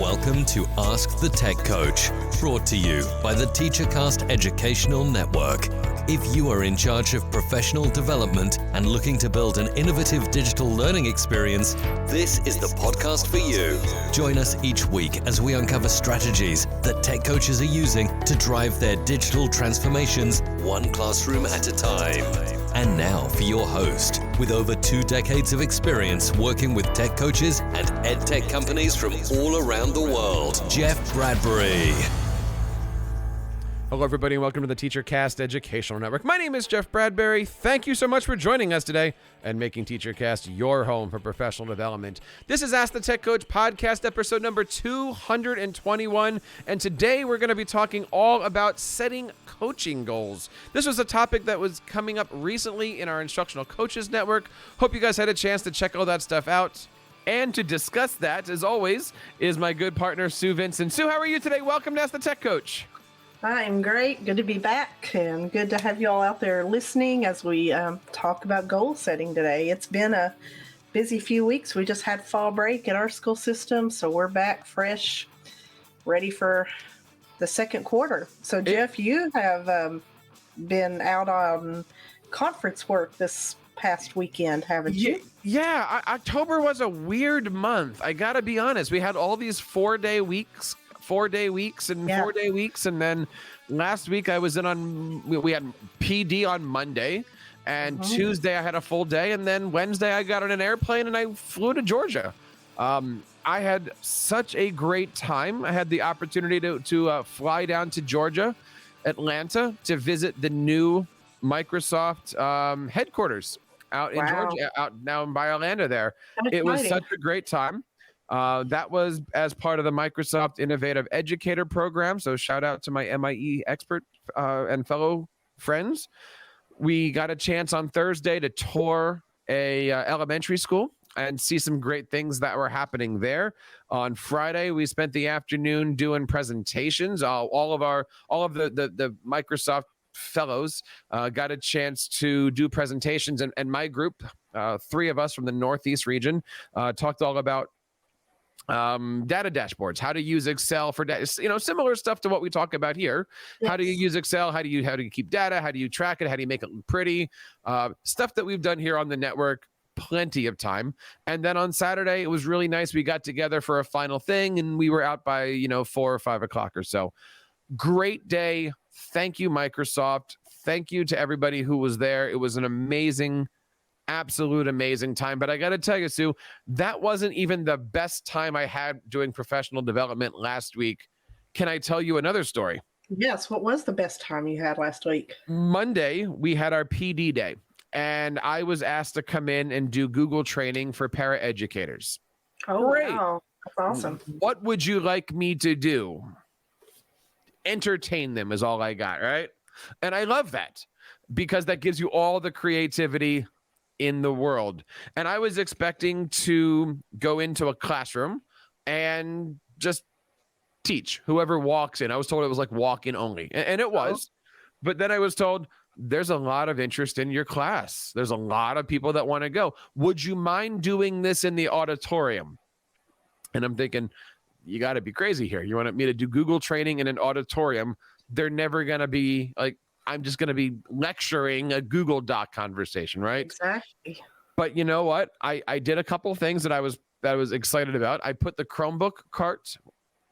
Welcome to Ask the Tech Coach, brought to you by the TeacherCast Educational Network. If you are in charge of professional development and looking to build an innovative digital learning experience, this is the podcast for you. Join us each week as we uncover strategies that tech coaches are using to drive their digital transformations one classroom at a time. And now for your host, with over 2 decades of experience working with tech coaches and ed tech companies from all around the world, Jeff Bradbury. Hello, everybody, and welcome to the TeacherCast Educational Network. My name is Jeff Bradbury. Thank you so much for joining us today and making TeacherCast your home for professional development. This is Ask the Tech Coach podcast episode number 221, and today we're going to be talking all about setting coaching goals. This was a topic that was coming up recently in our Instructional Coaches Network. Hope you guys had a chance to check all that stuff out. And to discuss that, as always, is my good partner, Sue Vincent. Sue, how are you today? Welcome to Ask the Tech Coach. I'm great. Good to be back, and good to have you all out there listening as we talk about goal setting today. It's been a busy few weeks. We just had fall break in our school system, so we're back fresh, ready for the second quarter. So, Jeff, you have been out on conference work this past weekend, haven't you? Yeah, October was a weird month. I got to be honest. We had all these 4-day weeks. 4-day weeks, and then last week I was we had PD on Monday, and Tuesday I had a full day, and then Wednesday I got on an airplane and I flew to Georgia. I had such a great time. I had the opportunity to fly down to Georgia, Atlanta, to visit the new Microsoft headquarters out in Georgia, out down by Orlando there. It was such a great time. That was as part of the Microsoft Innovative Educator Program. So shout out to my MIE expert and fellow friends. We got a chance on Thursday to tour a elementary school and see some great things that were happening there. On Friday, we spent the afternoon doing presentations. All of the Microsoft fellows got a chance to do presentations, and my group, 3 of us from the Northeast region, talked all about data dashboards, how to use Excel for data, similar stuff to what we talk about here. Yes. How do you use Excel? How do you keep data? How do you track it? How do you make it look pretty? Stuff that we've done here on the network, plenty of time. And then on Saturday, it was really nice. We got together for a final thing, and we were out by, 4 or 5 o'clock or so. Great day. Thank you, Microsoft. Thank you to everybody who was there. It was an absolute amazing time. But I got to tell you, Sue, that wasn't even the best time I had doing professional development last week. Can I tell you another story? Yes. What was the best time you had last week? Monday, we had our PD day, and I was asked to come in and do Google training for paraeducators. Oh, great. Wow. That's awesome. What would you like me to do? Entertain them is all I got, right? And I love that because that gives you all the creativity in the world. And I was expecting to go into a classroom and just teach whoever walks in. I was told it was like walk-in only, and it was. But then I was told there's a lot of interest in your class. There's a lot of people that want to go. Would you mind doing this in the auditorium? And I'm thinking, you got to be crazy here. You want me to do Google training in an auditorium? They're never going to be like, I'm just going to be lecturing a Google Doc conversation, right? Exactly. But you know what? I did a couple of things that I was excited about. I put the Chromebook cart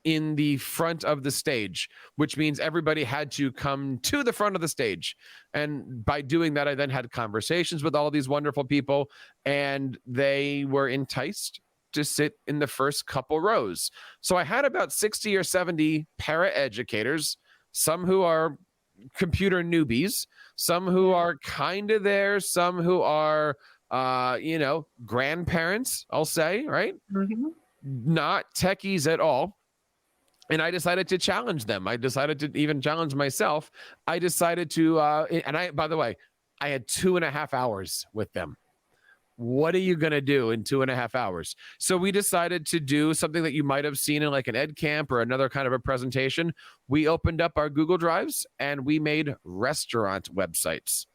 in the front of the stage, which means everybody had to come to the front of the stage. And by doing that, I then had conversations with all these wonderful people, and they were enticed to sit in the first couple rows. So I had about 60 or 70 paraeducators, some who are computer newbies, some who are kind of there, some who are, grandparents, I'll say, right? Mm-hmm. Not techies at all. And I decided to challenge them. I decided to even challenge myself. I decided to, by the way, I had 2.5 hours with them. What are you going to do in 2.5 hours? So we decided to do something that you might have seen in like an ed camp or another kind of a presentation. We opened up our Google Drives and we made restaurant websites.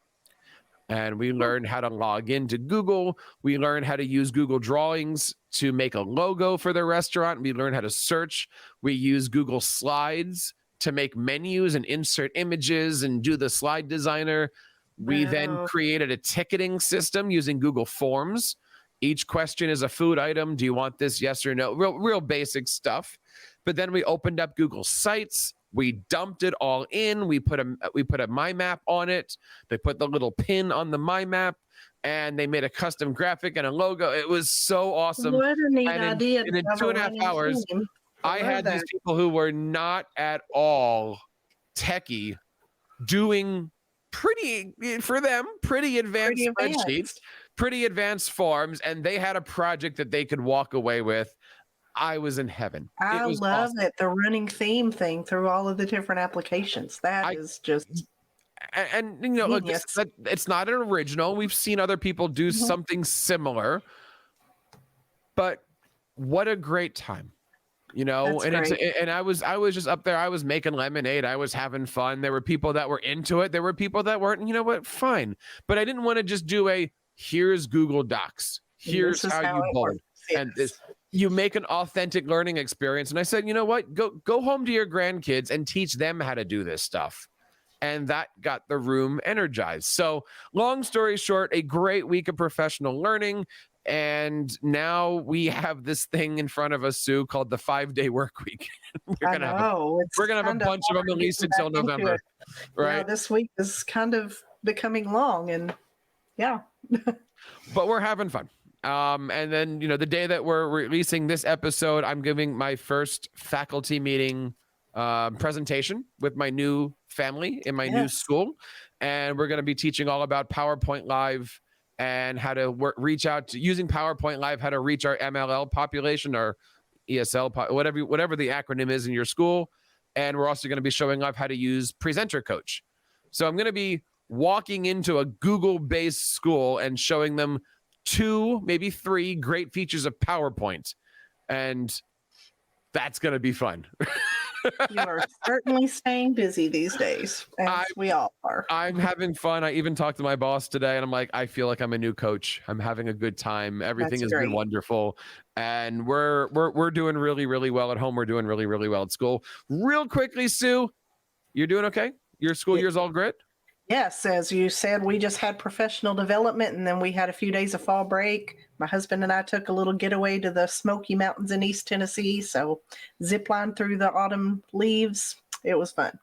And we learned how to log into Google. We learned how to use Google Drawings to make a logo for the restaurant. We learned how to search. We use Google Slides to make menus and insert images and do the slide designer. We then created a ticketing system using Google Forms. Each question is a food item. Do you want this? Yes or no? Real basic stuff. But then we opened up Google Sites. We dumped it all in. We put a My Map on it. They put the little pin on the My Map, and they made a custom graphic and a logo. It was so awesome. What a neat idea. And in 2.5 hours, I had these people who were not at all techie doing pretty advanced spreadsheets, pretty advanced forms, and they had a project that they could walk away with. I was in heaven. I love it. The running theme thing through all of the different applications. That is just. And you know, look, it's not an original. We've seen other people do something similar, but what a great time, you know. And I was just up there. I was making lemonade. I was having fun. There were people that were into it. There were people that weren't. You know what? Fine. But I didn't want to just do here's Google Docs. Here's how you bold. Yes. And you make an authentic learning experience. And I said, you know what? Go home to your grandkids and teach them how to do this stuff. And that got the room energized. So long story short, a great week of professional learning. And now we have this thing in front of us, Sue, called the 5-day work week. we're gonna have a bunch of them at least until November. Right. Yeah, this week is kind of becoming long, and yeah. But we're having fun. And then, you know, the day that we're releasing this episode, I'm giving my first faculty meeting presentation with my new family in my new school. And we're going to be teaching all about PowerPoint Live and how to reach out to using PowerPoint Live, how to reach our MLL population or ESL, whatever the acronym is in your school. And we're also going to be showing off how to use Presenter Coach. So I'm going to be walking into a Google-based school and showing them 2, maybe 3 great features of PowerPoint. And that's going to be fun. You are certainly staying busy these days, as we all are. I'm having fun. I even talked to my boss today, and I'm like, I feel like I'm a new coach. I'm having a good time. Everything has been wonderful. And we're doing really, really well at home. We're doing really, really well at school. Real quickly, Sue, you're doing okay? Your school year's all great? Yes, as you said, we just had professional development, and then we had a few days of fall break. My husband and I took a little getaway to the Smoky Mountains in East Tennessee, so ziplined through the autumn leaves. It was fun.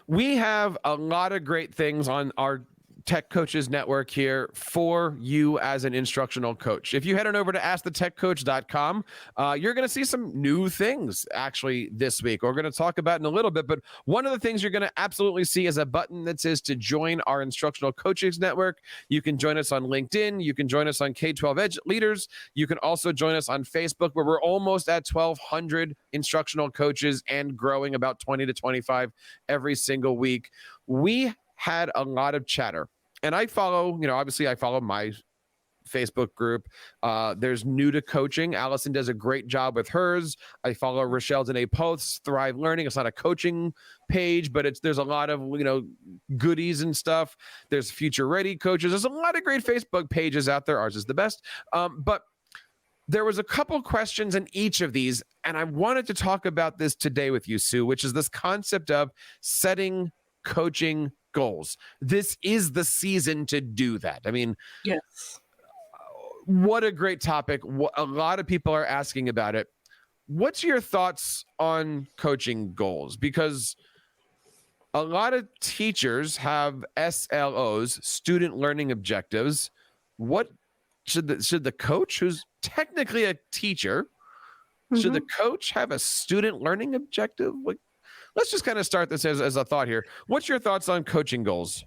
We have a lot of great things on our Tech Coaches Network here for you as an instructional coach. If you head on over to askthetechcoach.com, you're going to see some new things actually this week. We're going to talk about in a little bit, but one of the things you're going to absolutely see is a button that says to join our Instructional Coaches Network. You can join us on LinkedIn. You can join us on K-12 Edge Leaders. You can also join us on Facebook, where we're almost at 1,200 instructional coaches and growing about 20 to 25 every single week. We had a lot of chatter. And I follow, obviously I follow my Facebook group. There's New to Coaching. Allison does a great job with hers. I follow Rochelle Danae Poth's Thrive Learning. It's not a coaching page, but there's a lot of, goodies and stuff. There's Future Ready Coaches. There's a lot of great Facebook pages out there. Ours is the best. But there was a couple questions in each of these, and I wanted to talk about this today with you, Sue, which is this concept of setting coaching goals. This is the season to do that. I mean, yes. What a great topic. A lot of people are asking about it. What's your thoughts on coaching goals? Because a lot of teachers have SLOs, student learning objectives. What should the coach, who's technically a teacher, should the coach have a student learning objective? Let's just kind of start this as a thought here. What's your thoughts on coaching goals?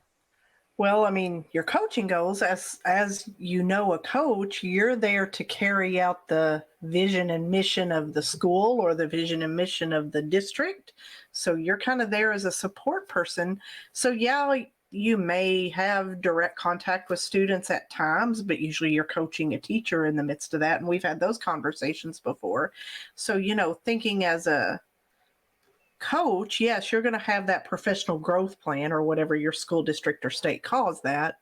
Well, I mean, your coaching goals, as you know, a coach, you're there to carry out the vision and mission of the school or the vision and mission of the district. So you're kind of there as a support person. So yeah, you may have direct contact with students at times, but usually you're coaching a teacher in the midst of that. And we've had those conversations before. So, thinking as a coach, yes, you're going to have that professional growth plan or whatever your school district or state calls that.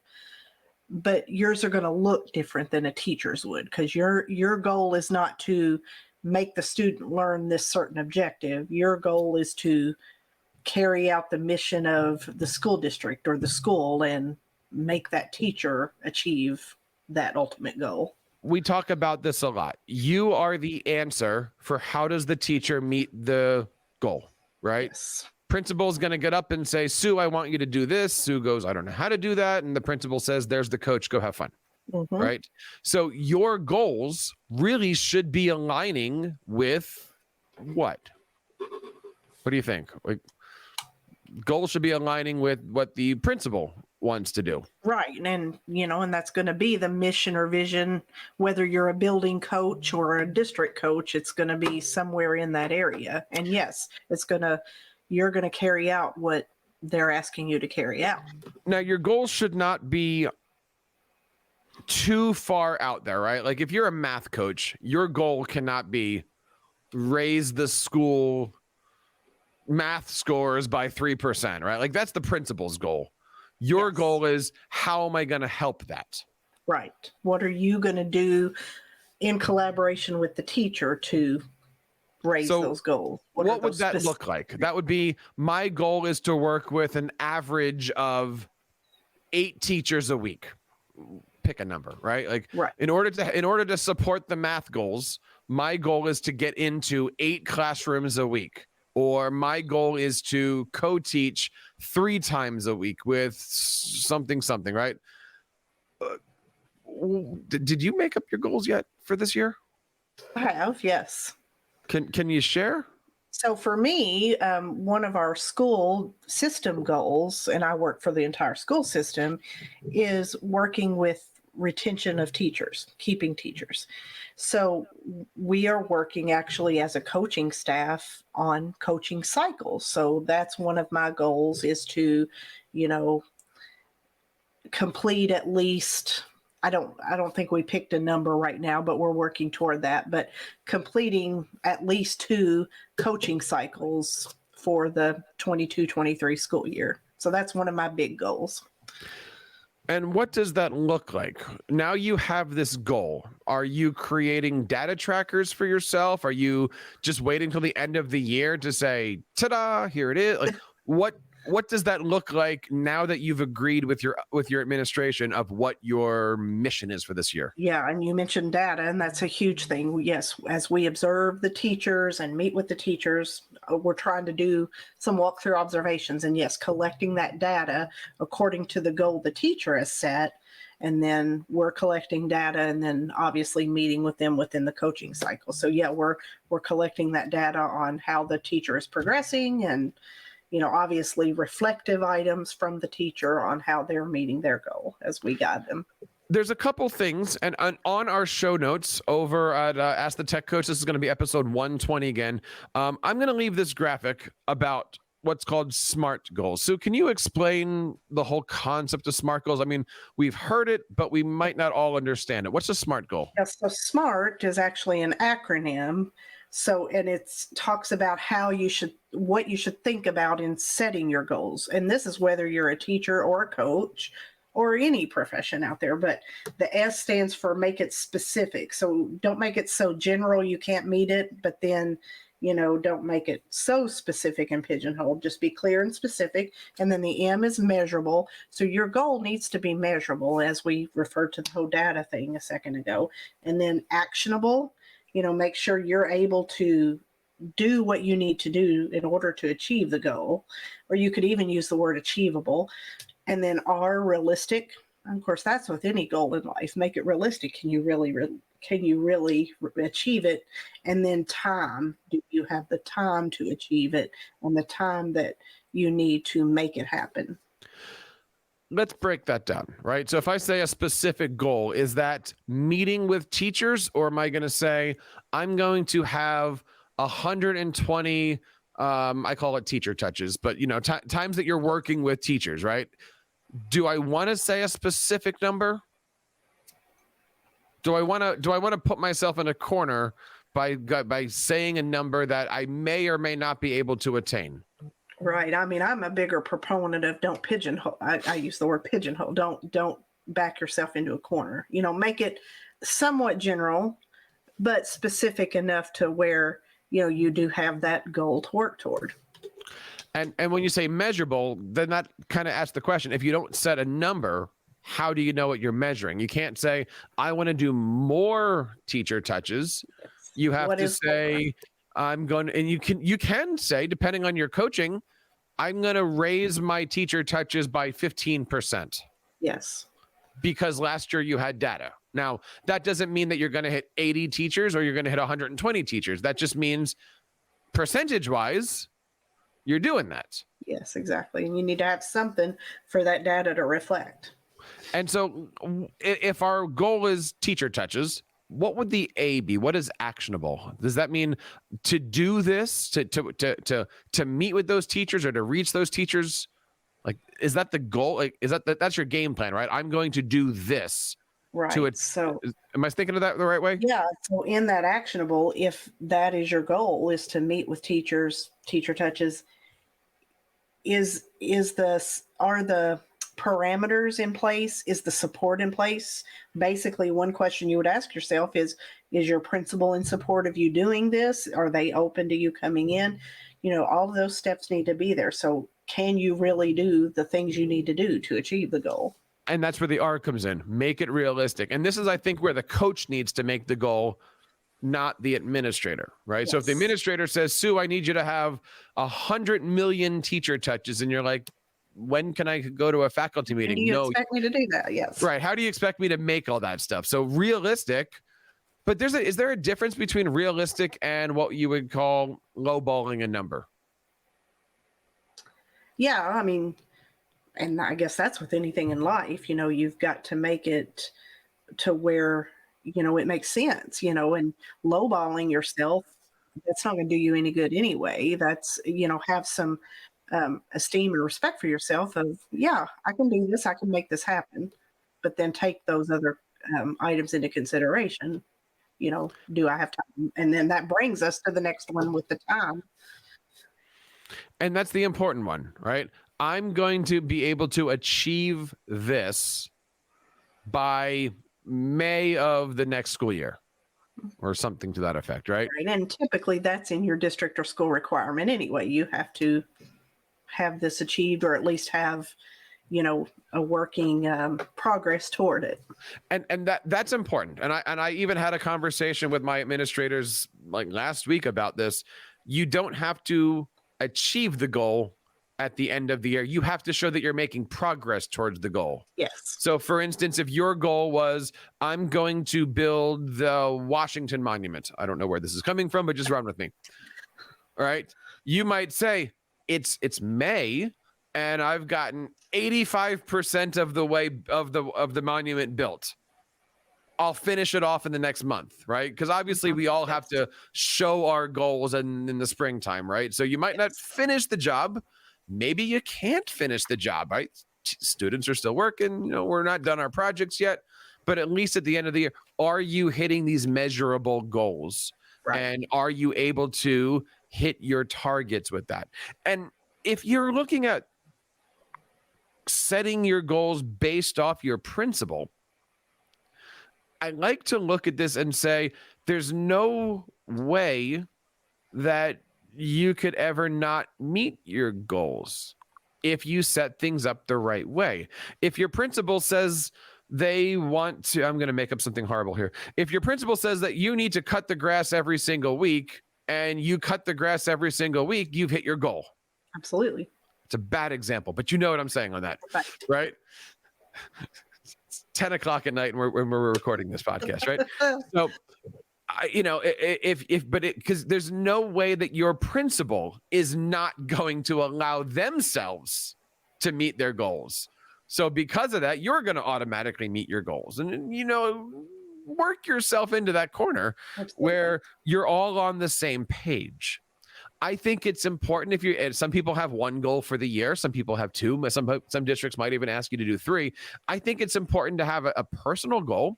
but yours are going to look different than a teacher's would, because your goal is not to make the student learn this certain objective. Your goal is to carry out the mission of the school district or the school and make that teacher achieve that ultimate goal. We talk about this a lot. You are the answer for how does the teacher meet the goal, right? Yes. Principal's going to get up and say, Sue, I want you to do this. Sue goes, I don't know how to do that. And the principal says, there's the coach, go have fun. Mm-hmm. Right? So your goals really should be aligning with what? What do you think? Like, goals should be aligning with what the principal wants to do. Right. And, and that's going to be the mission or vision, whether you're a building coach or a district coach, it's going to be somewhere in that area. And yes, you're going to carry out what they're asking you to carry out. Now, your goals should not be too far out there, right? Like if you're a math coach, your goal cannot be raise the school math scores by 3%, right? Like that's the principal's goal. Your goal is, how am I going to help that? Right. What are you going to do in collaboration with the teacher to raise those goals? What would that look like? That would be, my goal is to work with an average of 8 teachers a week. Pick a number, right? Like in order to support the math goals, my goal is to get into 8 classrooms a week. Or my goal is to co-teach 3 times a week with something, right? Did you make up your goals yet for this year? I have, yes. Can you share? So for me, one of our school system goals, and I work for the entire school system, is working with retention of teachers, keeping teachers. So we are working actually as a coaching staff on coaching cycles. So that's one of my goals, is to, complete at least, I don't think we picked a number right now, but we're working toward that, but completing at least 2 coaching cycles for the 22-23 school year. So that's one of my big goals. And what does that look like? Now you have this goal. Are you creating data trackers for yourself? Are you just waiting till the end of the year to say, ta-da, here it is? Like what does that look like now that you've agreed with your administration of what your mission is for this year? Yeah, and you mentioned data, and that's a huge thing. Yes, as we observe the teachers and meet with the teachers, we're trying to do some walkthrough observations, and yes, collecting that data according to the goal the teacher has set, and then we're collecting data and then obviously meeting with them within the coaching cycle. So yeah, we're collecting that data on how the teacher is progressing, and obviously reflective items from the teacher on how they're meeting their goal as we guide them. There's a couple things, and on our show notes over at Ask the Tech Coach, this is going to be episode 120 again. I'm going to leave this graphic about what's called SMART goals. So can you explain the whole concept of SMART goals? I mean, we've heard it, but we might not all understand it. What's a SMART goal? Yes, so SMART is actually an acronym. So, and it talks about what you should think about in setting your goals. And this is whether you're a teacher or a coach or any profession out there, but the S stands for make it specific. So don't make it so general you can't meet it, but then, don't make it so specific and pigeonholed. Just be clear and specific. And then the M is measurable. So your goal needs to be measurable, as we referred to the whole data thing a second ago. And then actionable. Make sure you're able to do what you need to do in order to achieve the goal, or you could even use the word achievable. And then R, realistic. And of course, that's with any goal in life. Make it realistic. Can you really achieve it? And then time. Do you have the time to achieve it, and the time that you need to make it happen? Let's break that down, right? So if I say a specific goal, is that meeting with teachers, or am I going to say I'm going to have 120, I call it teacher touches, but times that you're working with teachers, right? Do I want to say a specific number? Do I want to put myself in a corner by saying a number that I may or may not be able to attain? Right. I mean, I'm a bigger proponent of don't pigeonhole. I use the word pigeonhole. Don't back yourself into a corner. Make it somewhat general, but specific enough to where, you do have that goal to work toward. And when you say measurable, then that kind of asks the question, if you don't set a number, how do you know what you're measuring? You can't say, I want to do more teacher touches. You have to say, I'm going to, and you can say, depending on your coaching, I'm going to raise my teacher touches by 15%. Yes. Because last year you had data. Now, that doesn't mean that you're going to hit 80 teachers or you're going to hit 120 teachers. That just means percentage-wise, you're doing that. Yes, exactly. And you need to have something for that data to reflect. And so if our goal is teacher touches, what would the A be? What is actionable? Does that mean to do this, to meet with those teachers or to reach those teachers? Like, is that the goal? Like, that's your game plan, right? I'm going to do this. Right. So am I thinking of that the right way? Yeah. So in that actionable, if that is your goal, is to meet with teachers, teacher touches, are the parameters in place? Is the support in place? Basically, one question you would ask yourself is your principal in support of you doing this? Are they open to you coming in? All of those steps need to be there. So can you really do the things you need to do to achieve the goal? And that's where the R comes in. Make it realistic. And this is, I think, where the coach needs to make the goal, not the administrator, right? Yes. So if the administrator says, Sue, I need you to have 100 million teacher touches, and you're like, when can I go to a faculty meeting? Do you expect me to do that? Yes. Right. How do you expect me to make all that stuff? So realistic, but is there a difference between realistic and what you would call lowballing a number? Yeah, I mean, and I guess that's with anything in life, you've got to make it to where, it makes sense, and lowballing yourself, that's not going to do you any good anyway. That's, have some esteem and respect for yourself of, yeah, I can do this, I can make this happen, but then take those other items into consideration. Do I have time? And then that brings us to the next one with the time. And that's the important one, right? I'm going to be able to achieve this by May of the next school year or something to that effect, right? Right. And typically that's in your district or school requirement anyway. You have to have this achieved, or at least have, a working progress toward it. And that's important. And I even had a conversation with my administrators like last week about this. You don't have to achieve the goal at the end of the year. You have to show that you're making progress towards the goal. Yes. So for instance, if your goal was, I'm going to build the Washington Monument. I don't know where this is coming from, but just run with me. All right. You might say it's May and I've gotten 85% of the way of the monument built. I'll finish it off in the next month, right? Because obviously we all have to show our goals in the springtime, right? So you might not finish the job. Maybe you can't finish the job, right? Students are still working. We're not done our projects yet. But at least at the end of the year, are you hitting these measurable goals? Right. And are you able to hit your targets with that? And if you're looking at setting your goals based off your principle, I like to look at this and say, there's no way that you could ever not meet your goals if you set things up the right way. If your principal says they want to, I'm going to make up something horrible here. If your principal says that you need to cut the grass every single week and you cut the grass every single week, you've hit your goal. Absolutely. It's a bad example, but you know what I'm saying on that, right? 10 o'clock at night and we're recording this podcast, right? So, because there's no way that your principal is not going to allow themselves to meet their goals. So because of that, you're going to automatically meet your goals and, work yourself into that corner where you're all on the same page. I think it's important some people have one goal for the year. Some people have two. Some districts might even ask you to do three. I think it's important to have a personal goal.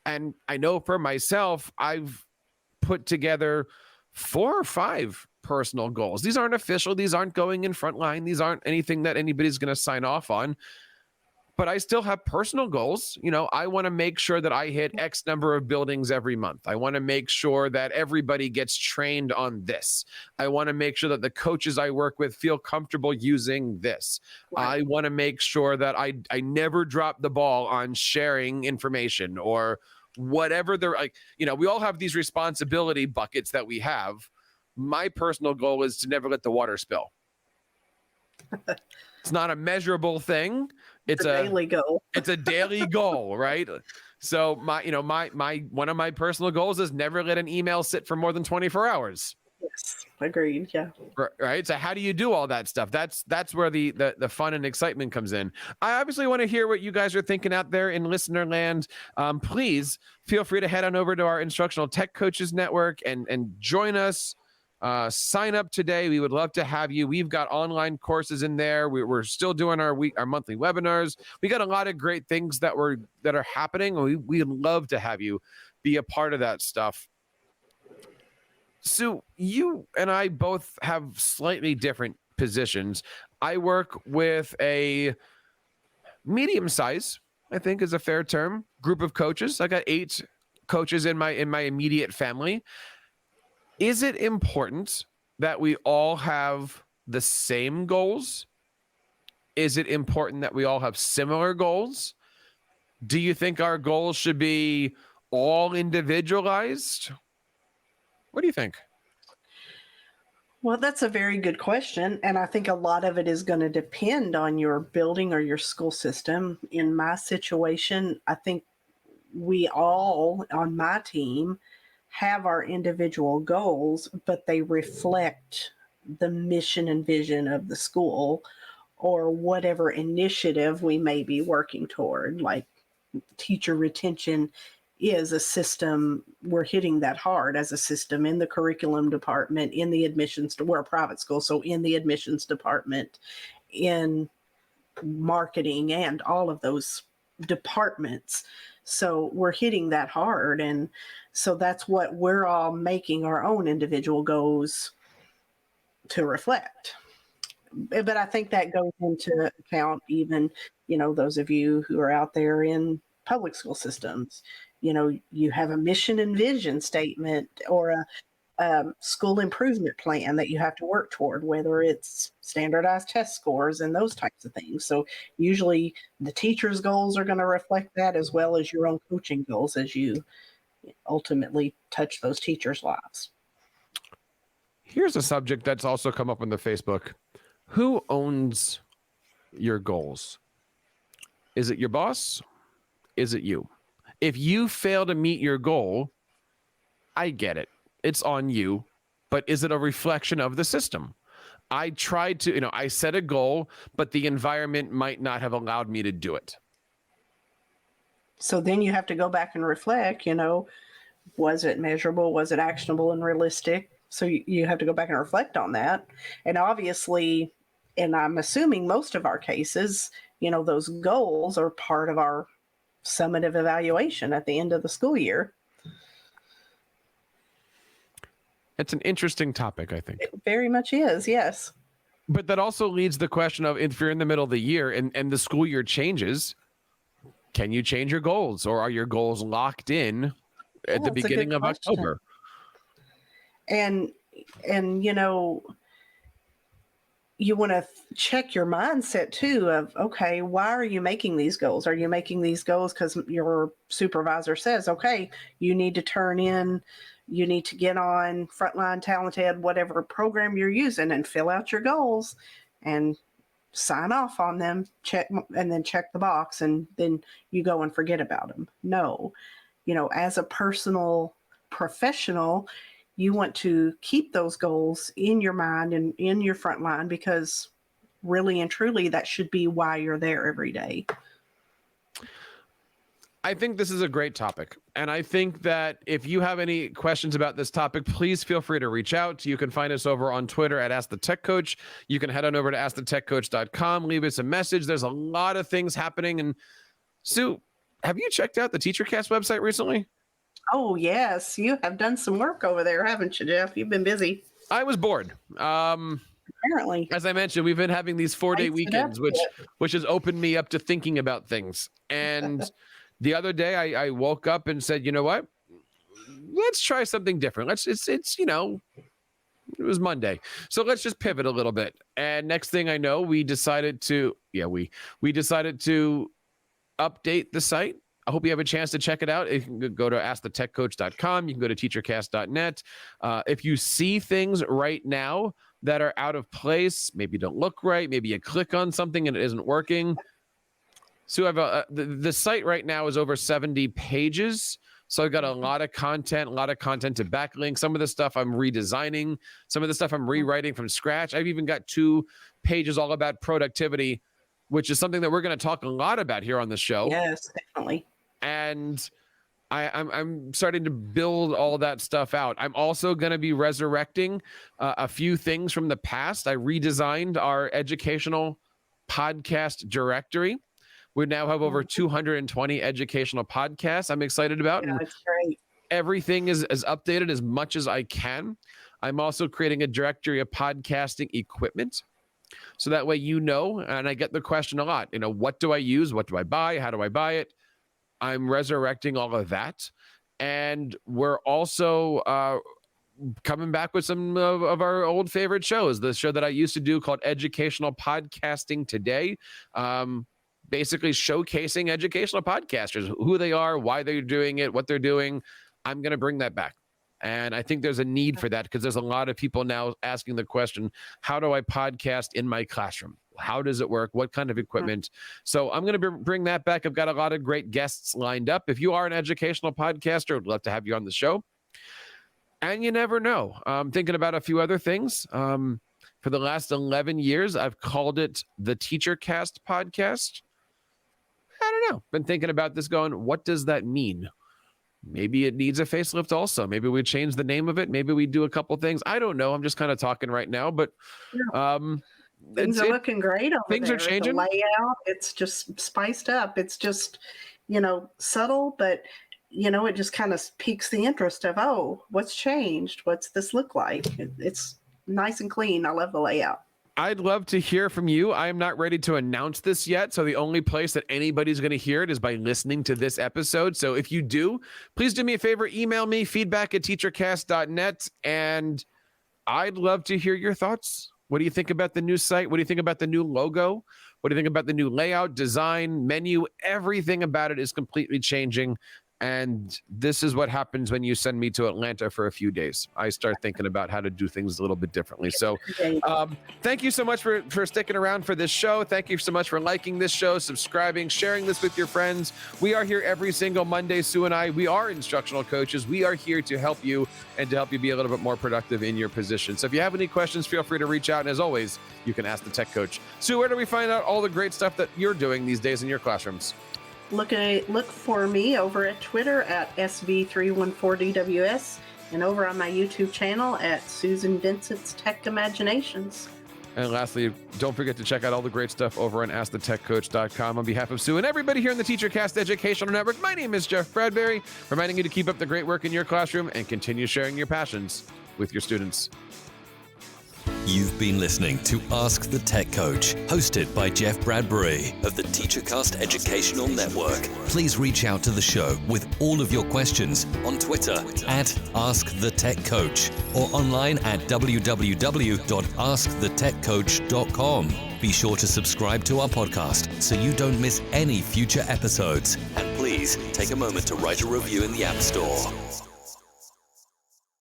And I know for myself, I've put together 4 or 5 personal goals. These aren't official. These aren't going in front line. These aren't anything that anybody's going to sign off on. but I still have personal goals. I want to make sure that I hit X number of buildings every month. I want to make sure that everybody gets trained on this. I want to make sure that the coaches I work with feel comfortable using this. Right. I want to make sure that I never drop the ball on sharing information or whatever they're like. We all have these responsibility buckets that we have. My personal goal is to never let the water spill. It's not a measurable thing. It's a daily goal. It's a daily goal, right? So my one of my personal goals is never let an email sit for more than 24 hours. Yes, agreed. Yeah. Right. So how do you do all that stuff? That's where the fun and excitement comes in. I obviously want to hear what you guys are thinking out there in listener land. Please feel free to head on over to our Instructional Tech Coaches Network and join us. Sign up today. We would love to have you. We've got online courses in there. We're still doing our monthly webinars. We got a lot of great things that are happening. We'd love to have you be a part of that stuff. Sue, you and I both have slightly different positions. I work with a medium size, I think is a fair term, group of coaches. I got 8 coaches in my immediate family. Is it important that we all have the same goals? Is it important that we all have similar goals? Do you think our goals should be all individualized? What do you think? Well, that's a very good question. And I think a lot of it is going to depend on your building or your school system. In my situation, I think we all on my team have our individual goals, but they reflect the mission and vision of the school or whatever initiative we may be working toward. Like teacher retention is a system, we're hitting that hard as a system in the curriculum department, in the admissions, we're a private school, so in the admissions department, in marketing, and all of those departments. So we're hitting that hard. And so that's what we're all making our own individual goals to reflect. But I think that goes into account even, those of you who are out there in public school systems. You have a mission and vision statement or a school improvement plan that you have to work toward, whether it's standardized test scores and those types of things. So usually the teacher's goals are going to reflect that, as well as your own coaching goals as you ultimately touch those teachers' lives. Here's a subject that's also come up on the Facebook. Who owns your goals? Is it your boss? Is it you? If you fail to meet your goal, I get it. It's on you, but is it a reflection of the system? I tried to, I set a goal, but the environment might not have allowed me to do it. So then you have to go back and reflect, was it measurable? Was it actionable and realistic? So you have to go back and reflect on that. And obviously, and I'm assuming most of our cases, those goals are part of our summative evaluation at the end of the school year. It's an interesting topic, I think. It very much is, yes. But that also leads the question of, if you're in the middle of the year and the school year changes, can you change your goals, or are your goals locked in at the beginning of October? And you want to check your mindset too of, okay, why are you making these goals? Are you making these goals because your supervisor says, okay, you need to turn in, you need to get on Frontline Talented, whatever program you're using, and fill out your goals and sign off on them, check, and then check the box, and then you go and forget about them. No, as a personal professional, you want to keep those goals in your mind and in your front line, because really and truly that should be why you're there every day. I think this is a great topic. And I think that if you have any questions about this topic, please feel free to reach out. You can find us over on Twitter at Ask the Tech Coach. You can head on over to AskTheTechCoach.com, leave us a message. There's a lot of things happening. And Sue, have you checked out the TeacherCast website recently? Oh, yes. You have done some work over there, haven't you, Jeff? You've been busy. I was bored. apparently. As I mentioned, we've been having these 4-day Spice it up weekends, a which has opened me up to thinking about things. And the other day I woke up and said, you know what? Let's try something different. It was Monday. So let's just pivot a little bit. And next thing I know, we decided to update the site. I hope you have a chance to check it out. You can go to askthetechcoach.com. You can go to teachercast.net. If you see things right now that are out of place, maybe don't look right, maybe you click on something and it isn't working. So the site right now is over 70 pages. So I've got a lot of content to backlink. Some of the stuff I'm redesigning. Some of the stuff I'm rewriting from scratch. I've even got 2 pages all about productivity, which is something that we're going to talk a lot about here on the show. Yes, definitely. And I'm starting to build all that stuff out. I'm also going to be resurrecting a few things from the past. I redesigned our educational podcast directory. We now have over 220 educational podcasts I'm excited about. Yeah, it's great. Everything is updated as much as I can. I'm also creating a directory of podcasting equipment. So that way, and I get the question a lot, what do I use? What do I buy? How do I buy it? I'm resurrecting all of that. And we're also coming back with some of our old favorite shows. The show that I used to do called Educational Podcasting Today, basically showcasing educational podcasters, who they are, why they're doing it, what they're doing. I'm going to bring that back. And I think there's a need for that because there's a lot of people now asking the question, how do I podcast in my classroom? How does it work? What kind of equipment? So I'm going to bring that back. I've got a lot of great guests lined up. If you are an educational podcaster, I'd love to have you on the show. And you never know. I'm thinking about a few other things. For the last 11 years, I've called it the TeacherCast podcast. I don't know. Been thinking about this going, what does that mean? Maybe it needs a facelift also. Maybe we change the name of it. Maybe we do a couple things. I don't know. I'm just kind of talking right now, but things are looking great over things there. Are changing. The layout, it's just spiced up. It's just, subtle, but it just kind of piques the interest of, what's changed? What's this look like? It's nice and clean. I love the layout. I'd love to hear from you. I am not ready to announce this yet. So the only place that anybody's going to hear it is by listening to this episode. So if you do, please do me a favor, email me feedback@teachercast.net. And I'd love to hear your thoughts. What do you think about the new site? What do you think about the new logo? What do you think about the new layout, design, menu? Everything about it is completely changing. And this is what happens when you send me to Atlanta for a few days. I start thinking about how to do things a little bit differently. So thank you so much for sticking around for this show. Thank you so much for liking this show, subscribing, sharing this with your friends. We are here every single Monday, Sue and I. We are instructional coaches. We are here to help you and to help you be a little bit more productive in your position. So if you have any questions, feel free to reach out. And as always, you can ask the Tech Coach. Sue, where do we find out all the great stuff that you're doing these days in your classrooms? Look for me over at Twitter at SV314DWS and over on my YouTube channel at Susan Vincent's Tech Imaginations. And lastly, don't forget to check out all the great stuff over on AskTheTechCoach.com. On behalf of Sue and everybody here in the TeacherCast Educational Network, my name is Jeff Bradbury, reminding you to keep up the great work in your classroom and continue sharing your passions with your students. You've been listening to Ask the Tech Coach, hosted by Jeff Bradbury of the TeacherCast Educational Network. Please reach out to the show with all of your questions on Twitter at AskTheTechCoach or online at www.askthetechcoach.com. Be sure to subscribe to our podcast so you don't miss any future episodes. And please take a moment to write a review in the App Store.